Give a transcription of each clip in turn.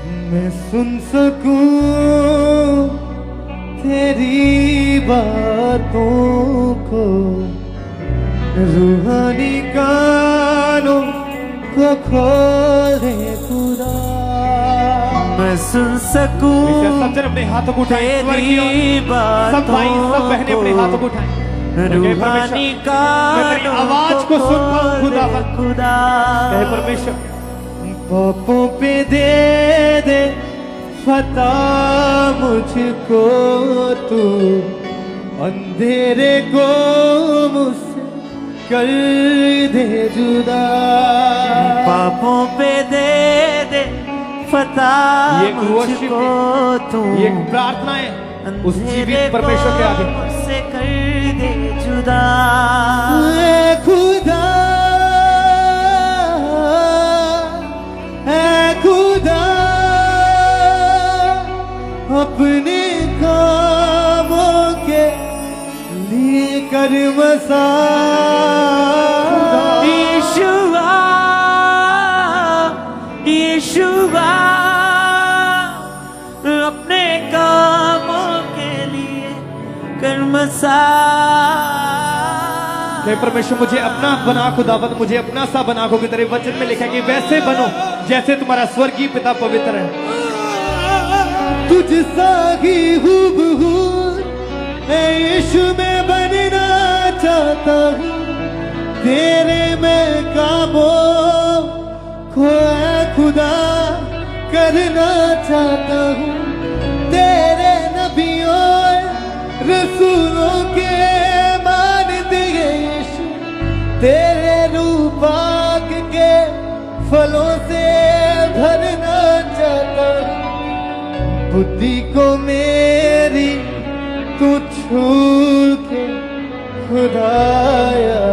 मैं सुन सकूं तेरी बातों को, रूहानी कानों को खोल दे खुदा। मैं सुन सकूं सब जन अपने हाथों को उठाएं, तेरी बातों सब भाई सब बहनें अपने हाथों को उठाएं। रूहानी कानों आवाज को सुन पाऊं खुदा, खुदा। कहे परमेश्वर पापों पे दे दे फता मुझको तू, अंधेरे को मुझसे कर दे जुदा। पापों पे दे दे फता मुझको तू, ये एक प्रार्थना है उस जीवित परमेश्वर के आगे। मुझसे कर दे जुदा। खुदा अपने कामों के लिए कर मसा। यीशुआ यीशुआ अपने कामों के लिए कर मसा। परमेश्वर मुझे अपना बना खुदावंद, मुझे अपना सा बना, क्योंकि तेरे वचन में लिखा है कि वैसे बनो जैसे तुम्हारा स्वर्गीय पिता पवित्र है। तुझ सा ही हूबहू यीशु में बनना चाहता हूँ, तेरे मैं कामों को खुदा करना चाहता हूँ। तेरे नबियों रसूलों के मानते यीशु, तेरे रूपाक के फलों से भरना चाहता हूँ। बुद्धि को मेरी तू छूल के खुदाया,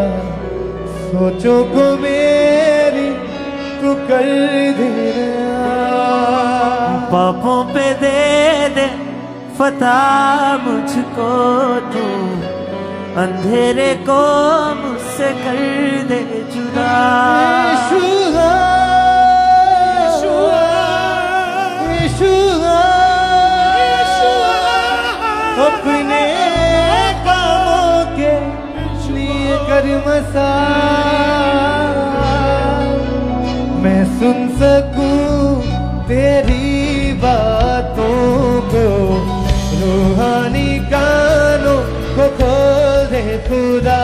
सोचों को मेरी तू कर दे। पापों पे दे दे फता मुझको तू, अंधेरे को मुझसे कर दे जुदा। यीशुआ अपने कामों के लिए कर मसा। मैं सुन सकूं तेरी बातों को, रूहानी कानों को खोल दे खुदा।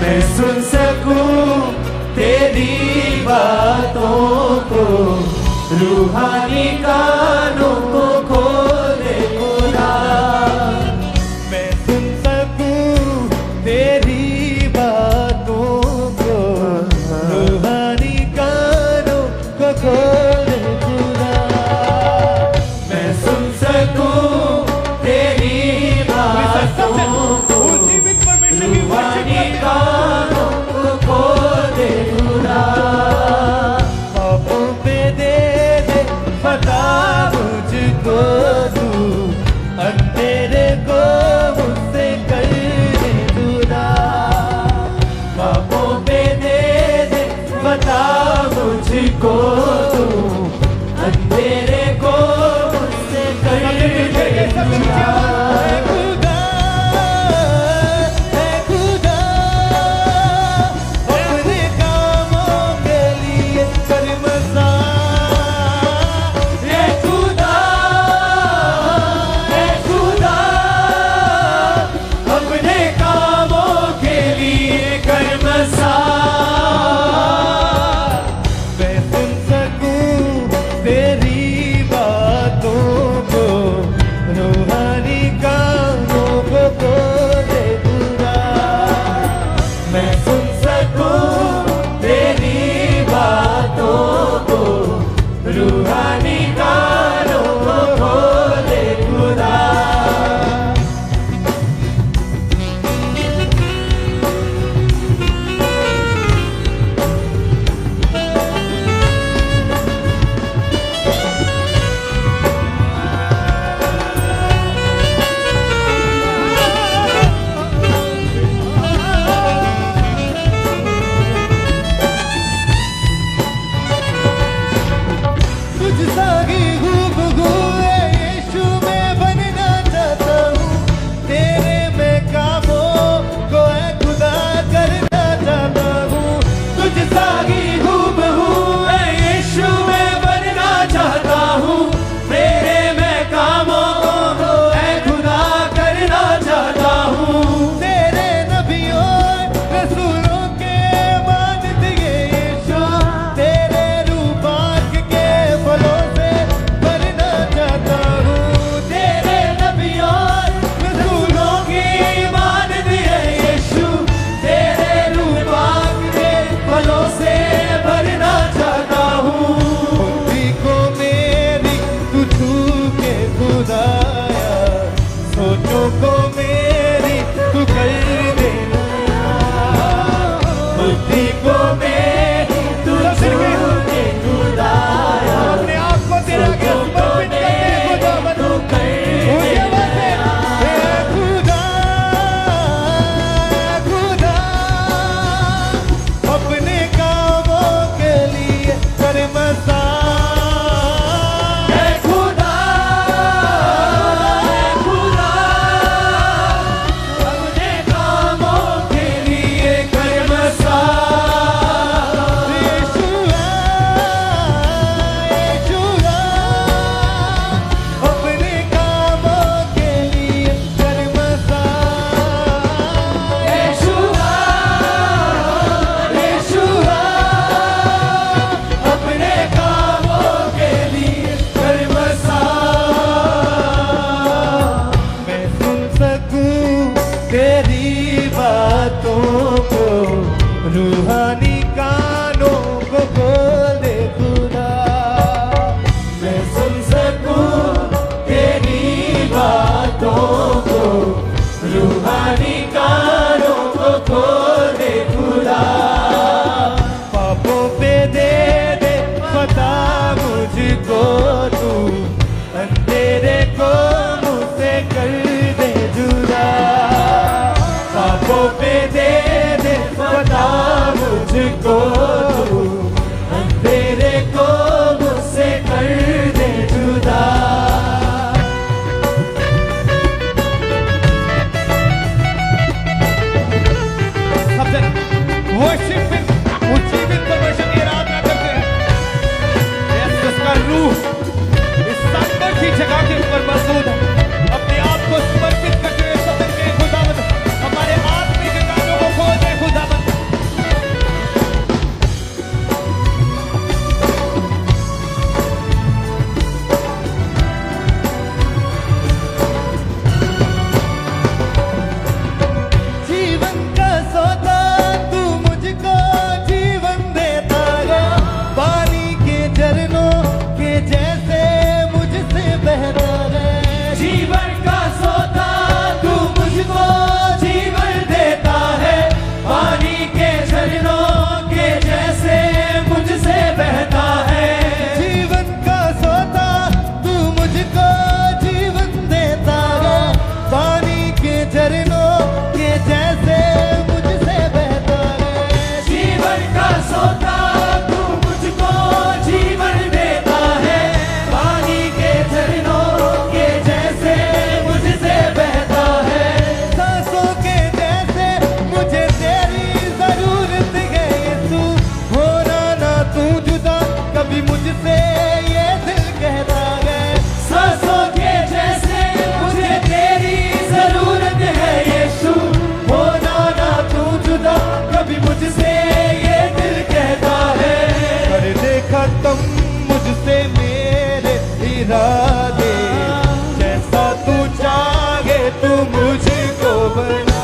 मैं सुन सकूं तेरी बातों को, रूहानी कानों को खोल दे खुदा। मैं सुन सकूं तेरी बातों को, रूहानी कानों को खोल दे खुदा। मैं सुन सकूं तेरी बातों को, रूहानी कानों को खोल दे खुदा। पापों पे दे दे फता मुझको तू, अंधेरे को मुझसे कर दे जुदा। पापों पे दे दे फता मुझको तू, तुझसा ही हूबहू यीशु मैं बनना चाहता हूँ, तेरे मैं कामों को ऐ खुदा करना चाहता हूँ। तुझसा ही हूबहू यीशु मैं बनना चाहता हूँ, तेरे मैं कामों को ऐ खुदा करना चाहता हूँ। तेरे नबियों रसूलों के मान दिए यीशु, तेरे रूपाक के फलों से भरना चाहता हूँ। तेरे नबियों रसूलों की मान दिए यीशु, तेरे रूपाक के फलों से भरना चाहता हूँ। बुद्धि को मेरी तू छू के खुदाया, सोचों को मेरी तू कर दे बुद्धि को मेरी तू छू के खुदाया, अपने आप को तेरे आगे समर्पित करके खुदावन तू कर ऊंची आवाज से, हे खुदा खुदा अपने कामों के लिए कर मसा है खुदा, है खुदा, अपने कामों के लिए कर मसा। यीशुआ अपने कामों के लिए कर मसा। यीशुआ, यीशुआ, अपने कामों के लिए कर मसा। मैं सुन सकूं तेरी बातों को, रूहानी कानों को खोल दे खुदा। मैं सुन सकूं तेरी बातों को, रूहानी कानों को खोल दे खुदा। पापों पे दे दे पता मुझको तू, अंधेरे को मुझसे कर दे जुदा। पापों पे दे दे पता मुझको तू, अंधेरे को मुझसे कर दे जुदा। सब जन वर्शिप में उज्जीवित परमेश्वर की आराधना करते हैं। यस, उसका रूह इस सांबर की जगह के ऊपर मौजूद है। अपने आप को समर्पित करते हुए सदन के खुदावंद हमारे आत्मिक कानों को खोल दे खुदावंद। जीवन का सौदा तू मुझको जीवन देता है, पानी के झरनों के जैसे मुझसे बहता है। जीवन का सौदा तू मुझको जीवन देता है, पानी के झरनों के जैसे मुझसे बहता है। जीवन का सौदा तू मुझको जीवन देता है, पानी के झरनों के जैसे मुझसे बहता है। जीवन का सौदा तू मुझको जीवन देता है, पानी के झरनों के जैसे मुझसे बहता है। सांसों के जैसे मुझे तेरी जरूरत है यीशु, होना ना तू जुदा कभी मुझसे ये दिल कहता है। सांसों के जैसे मुझे तेरी जरूरत है यीशु, होना ना तू जुदा कभी मुझसे ये दिल कहता है। कर दे खत्म मुझसे मेरे इरादे, जैसा तू चाहे तू मुझको बना।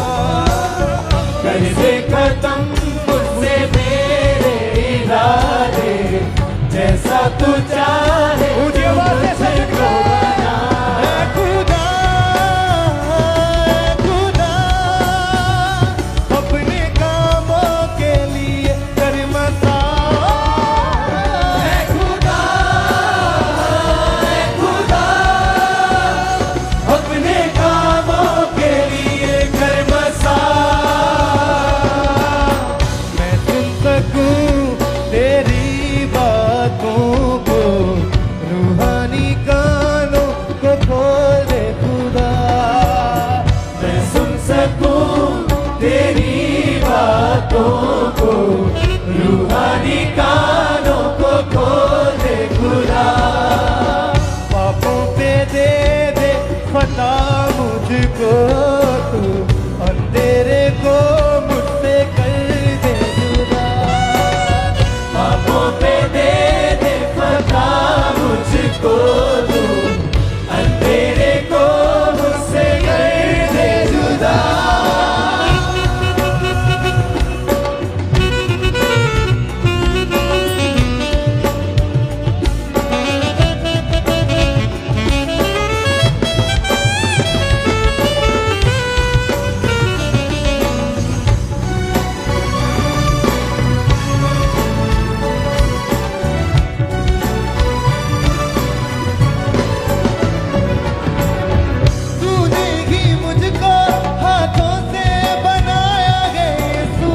कर दे खत्म मुझसे मेरे इरादे, जैसा तू चाहे ऊंची आवाज से मुझको बना। ऐ खुदा खुदा अपने कामों के लिए कर मसा। है खुदा, है खुदा, अपने कामों के लिए कर मसा। मैं सुन सकूं तेरी बातों को, रूहानी कानों को खोल दे खुदा। पापों पे दे दे फता मुझको तू, अंधेरे को मुझसे कर दे जुदा। पापों पे दे दे फता मुझको तू, अंधेरे को मुझसे कर दे जुदा। तूने ही मुझको हाथों से बनाया है यीशु,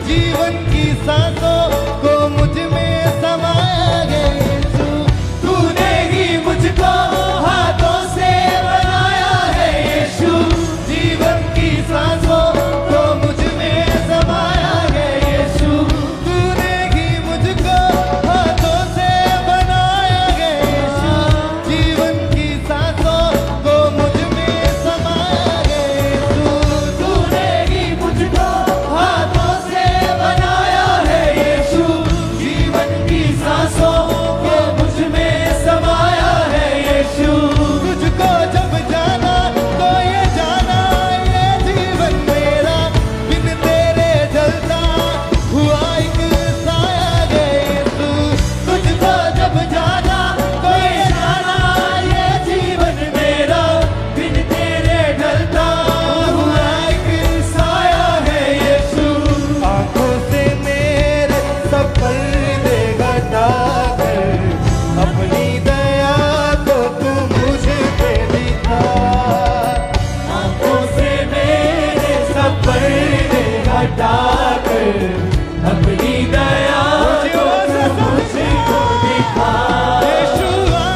जीवन की सांसों को मुझ में समाया है यीशु। तूने ही मुझको हाथों से बनाया है यीशु, जीवन की सांसों को मुझ में समाया है यीशु। तूने ही मुझको हाथों से बनाया है यीशु, जीवन की सांसों को मुझ में समाया है यीशु। तूने ही मुझको हाथों से बनाया है यीशु, जीवन की सांसों को मुझ में समाया है यीशु। तुझको जब जाना तो ये जाना ये जीवन मेरा बिन तेरे जलता हुआ एक साया है यीशु। तुझको जब जाना तो ये जाना ये जीवन मेरा बिन तेरे ढलता हुआ एक साया है यीशु। आंखों से मेरे सब पर्दे हटा कर अपनी दया तो तू मुझ पे दिखा। आंखों से मेरे सब पर्दे हटा कर अपनी दया तो तू मुझको दिखा। यीशुआ,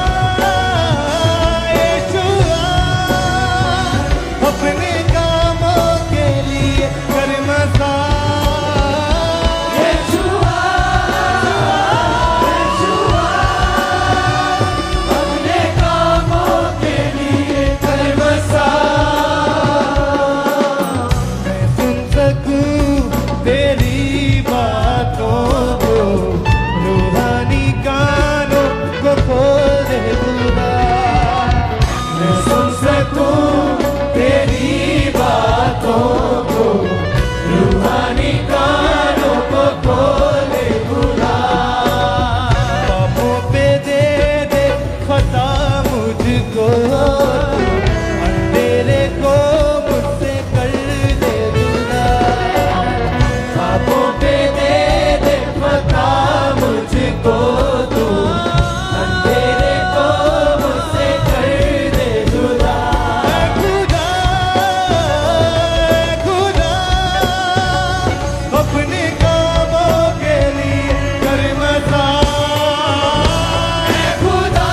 यीशुआ, अपने कामों के लिए कर मसाज। यीशुआ, यीशुआ, अपने कामों के लिए कर मसाज। मैं सुन सकूं तेरी बातों को, रूहानी कानों को खोल दे खुदा। मैं सुन सकूं तेरी बातों को, रूहानी कानों को खोले खुदा। पापों पे दे दे फता मुझको, अंधेरे को मुझसे कर दे जुदा। पापों पे दे दे फता मुझको तू, अंधेरे को मुझसे कर दे जुदा। खुदा, खुदा, अपने कामों के लिए कर मसाज। खुदा,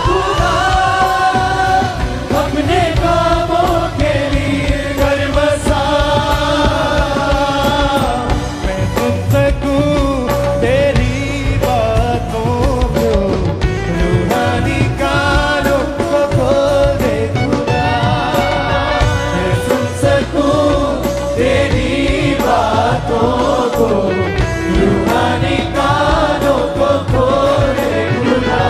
खुदा, अपने कामों के लिए कर मसाज। मैं सुन सकूं तेरी बातों को, रूहानी कानों को खोल दे खुदा। मैं सुन सकूं तेरी बातों को, रूहानी कानों को खोले खुदा।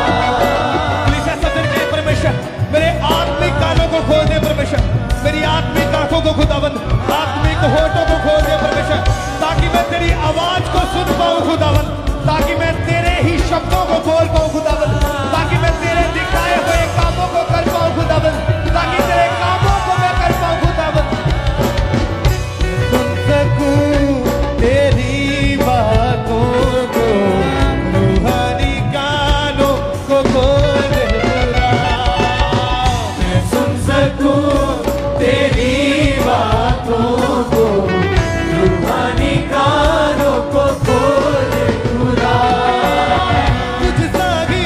पुलिस ऐसा करके परमेश्वर मेरे आत्मिक कानों को खोल दे परमेश्वर, मेरी आत्मिक आंखों को खुदावंद, आत्मिक होठों को खोल दे परमेश्वर, ताकि मैं तेरी आवाज को सुन पाऊं खुदावंद, ताकि मैं तेरे ही शब्दों को बोल पाऊं खुदावंद, ताकि मैं तेरे दिखाए हुए कामों को कर पाऊं खुदावंद, ताकि तेरे कामों को मैं कर पाऊं खुदावंद। सुन सकूं तेरी बातों को, रूहानी कानों को खोल दे खुदा। मैं सुन सकूं तेरी बातों को, रूहानी कानों को खोले खुदा। तुझ सा ही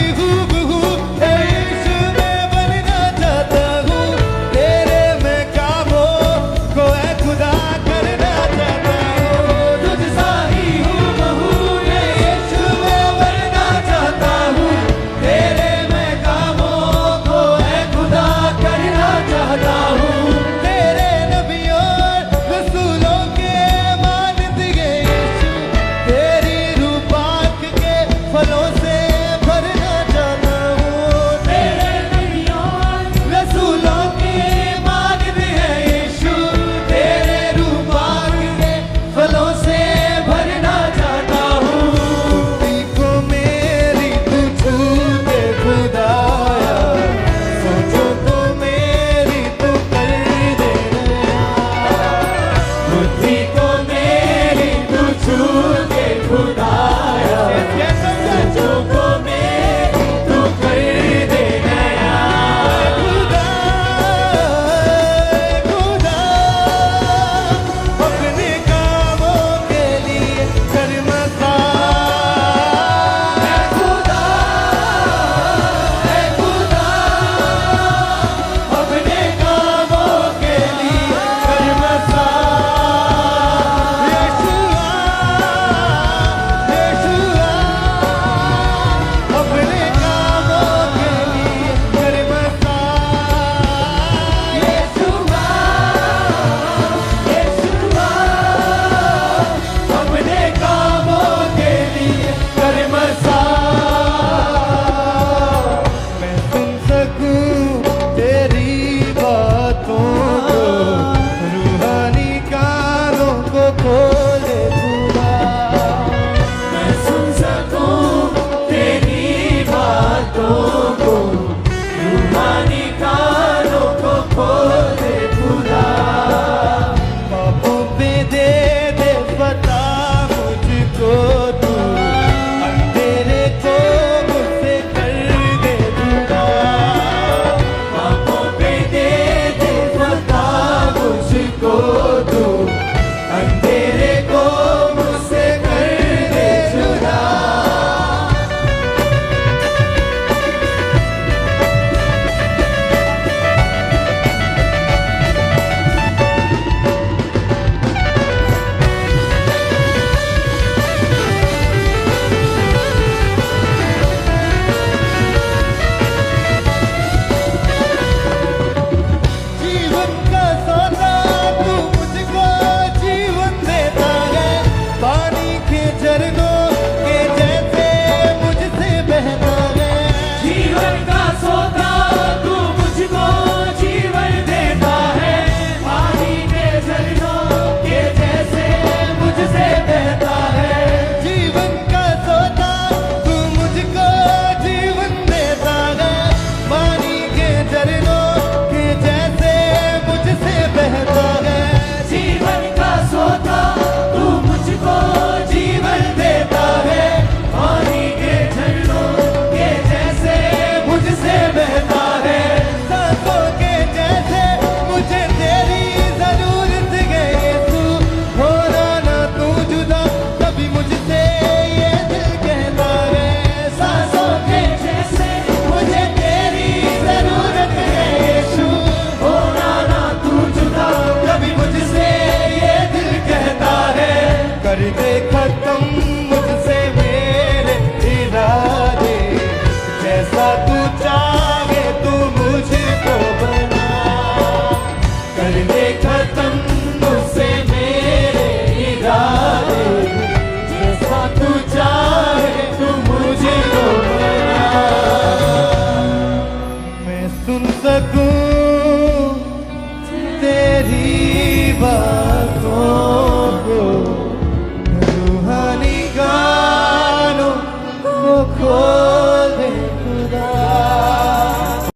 खत्म